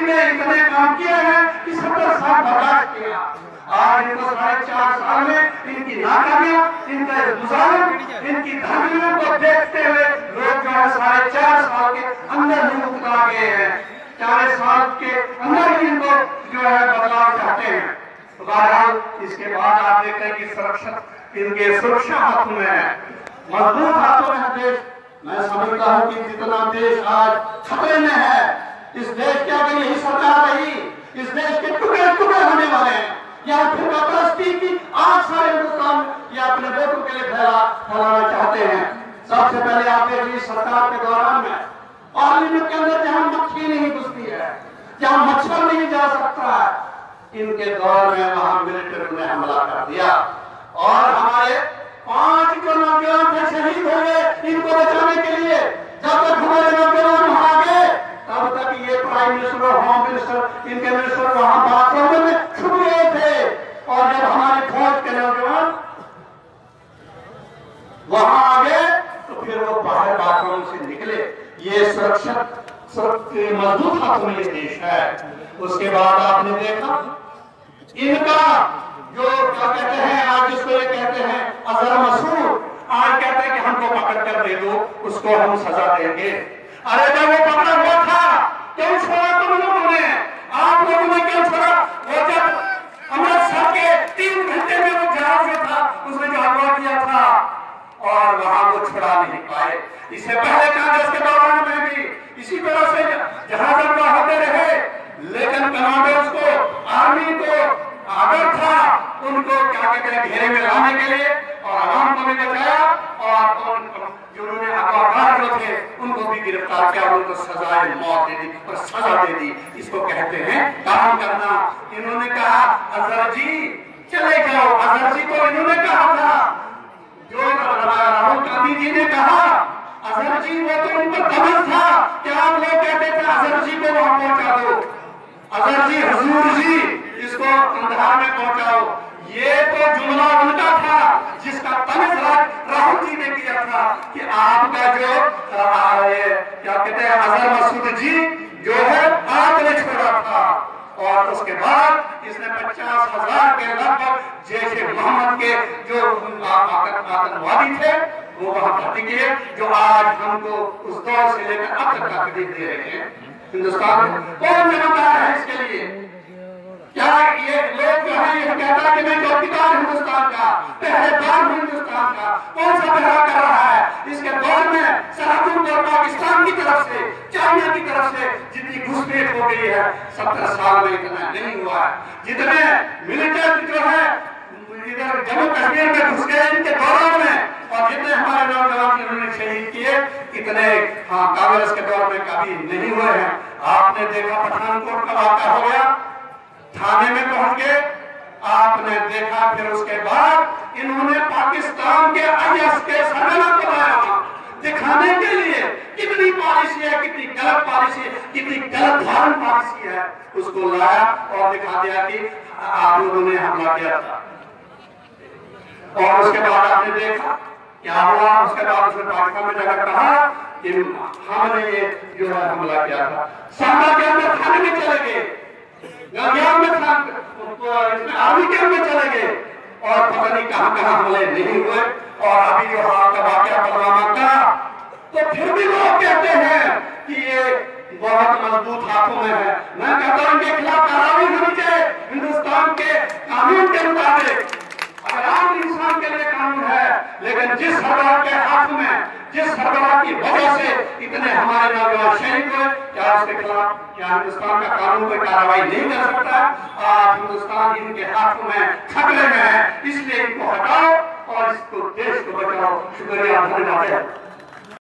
ने इतने काम किए हैं कि 70 साल बर्दाश्त किया। आज इनको 4.5 साल में इनकी नाकामियां, इनके मुजालिम, इनकी धमकियों को देखते हुए लोग जो है 4.5 साल के अंदर ही उकता गए हैं। 40 साल के अंदर ही इनको जो है बदलाव चाहते हैं। तो बहरहाल इसके बाद आप देखते हैं कि इनके सुरक्षा हाथों में है, मजबूत हाथों में है देश। मैं समझता हूँ कि जितना देश आज खतरे में है, इस देश के अगर यही सरकार रही, इस देश के टुकड़े टुकड़े होने वाले हैं। या फिर बर्दाश्ती की आज सारे हिंदुस्तान या अपने वोटों के लिए फैलाना चाहते हैं। सबसे पहले आप देखिए सरकार के दौरान में पार्लियामेंट के अंदर जहां मक्खी नहीं घुसती है, जहां मच्छर नहीं जा सकता है, इनके दौर में वहां मिलिट्री ने हमला कर दिया और हमारे 5 जो नौजवान थे शहीद हो गए इनको बचाने के लिए। जब तक हमारे नौजवान वहां गए तब तक ये प्राइम मिनिस्टर और होम मिनिस्टर, इनके मिनिस्टर वहां बाथरूम में छुप गए थे। और जब हमारे फौज के नौजवान वहां आ गए तो फिर वो बाहर बाथरूम से निकले। ये सुरक्षित मजबूत हाथों में ये देश है। उसके बाद आपने देखा इनका जो क्या कहते हैं, आज जिसको ये कहते हैं अजहर मसूद, आज कहते हैं कि हमको पकड़ कर दे दो, उसको हम सजा देंगे। अरे जब वो पकड़ा हुआ था क्यों छोड़ा तुम लोगों ने? आप लोगों ने क्यों छोड़ा? वो जब अमृतसर के 3 घंटे में वो जहाज जो था उसने जो हमला किया था और वहां वो छुड़ा नहीं पाए। इससे पहले कांग्रेस के दौरान में भी इसी तरह से जहाज हमला होते रहे, लेकिन कमांडर्स को, आर्मी को आगर था उनको क्या कहते हैं घेरे में लाने के लिए और आवाम को भी बचाया और जिन्होंने अगवाकार जो थे उनको भी गिरफ्तार किया, उनको सजाए मौत दे दी और सजा दे दी। इसको कहते हैं काम करना। इन्होंने कहा अजहर जी चले जाओ, अजहर जी को इन्होंने कहा था, जो राहुल गांधी जी ने कहा अजहर जी वो तो उनको दमन था कि आप लोग कहते थे अजहर जी को वहां पहुंचा दो, अजहर जी हुजूर जी इसको कंधार में पहुंचाओ। ये तो जुमला उनका था जिसका तंज राहुल जी ने किया था कि आपका जो क्या कहते हैं अजहर मसूद जी जो है आपने छोड़ा था। और उसके बाद इसने 50,000 के लगभग जैसे मोहम्मद के जो आतंकवादी थे वो वहां भर्ती किए, जो आज हमको उस दौर से लेकर अब तक तकलीफ दे रहे हैं। हिंदुस्तान कौन जिम्मेदार है इसके लिए? क्या ये लोग जो है ये कहता है कि मैं चौकीदार हिंदुस्तान का, पहरेदार हिंदुस्तान का, कौन सा पहरा कर रहा है? इसके दौर में सरहदों पर पाकिस्तान की तरफ से, चाइना की तरफ से जितनी घुसपैठ हो गई है 70 साल में इतना नहीं हुआ है। जितने मिलिटेंट जो है इधर जम्मू कश्मीर में घुस गए इनके दौरान में, और जितने हमारे नौजवान इन्होंने शहीद किए इतने कांग्रेस के दौर में कभी नहीं हुए हैं। आपने देखा पठानकोट का वाक़या हो गया, थाने में पहुंच गए, आपने देखा फिर उसके बाद इन्होंने पाकिस्तान के आईएस के सरगना को लाया दिखाने के लिए कितनी पॉलिसी है, कितनी गलत पॉलिसी है, कितनी गलत धारण पॉलिसी है, उसको लाया और दिखा दिया कि आप लोगों ने हमला किया था। और उसके बाद आपने देखा क्या हुआ, उसके बाद उसने पाकिस्तान में जाकर कहा कि हमने ये जो है हमला किया था। सांबा के अंदर थाने में चले गए, गंगाम में आर्मी कैंप में चले गए और पता नहीं कहां कहां हमले नहीं हुए। और अभी जो हाल का वाकया पुलवामा का, तो फिर भी लोग कहते हैं कि ये बहुत मजबूत हाथों में है। मैं कहता हूं इनके खिलाफ कार्रवाई होनी चाहिए हिंदुस्तान के कानून के मुताबिक। अगर आम इंसान के लिए कानून है, लेकिन जिस सरकार के हाथ में, जिस सरकार की वजह से इतने हमारे नौजवान शहीद हुए, क्या उसके खिलाफ क्या हिंदुस्तान का कानून कोई कार्रवाई नहीं कर सकता? आज हिंदुस्तान इनके हाथों में खतरे में है, इसलिए इनको हटाओ और इसको देश को बचाओ। शुक्रिया, धन्यवाद।